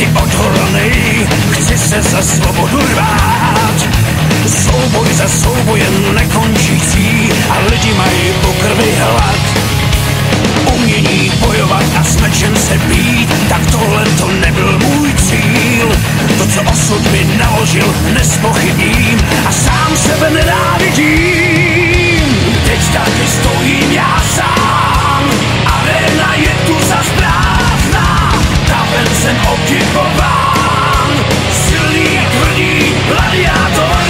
vždy odhodlanej, chci se za svobodu rvát. Souboj za soubojem nekončící a lidi mají po krvi hlad. Umění bojovat a s mečem se být, tak tohle to nebyl můj cíl. To, co osud mi naložil, nespochybním a sám sebe nenávidím. Teď tady stojím já sám, arena je tu zas prázdná, taven jsem okypován, silný jak tvrdý gladiátor.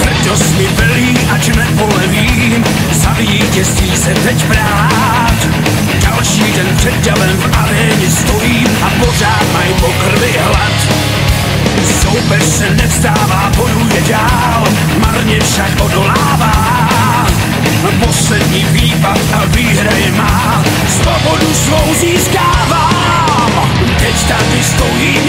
Hrdost mi velí, ať nepolevím, za vítězství se teď brát. Další den před davem v aréně stojím a pořád mají po krvi hlad. Soupeř se nevzdává, bojuje dál, marně však odolává. Poslední výpad a výhra je má, svobodu svou získávám. Teď tady stojím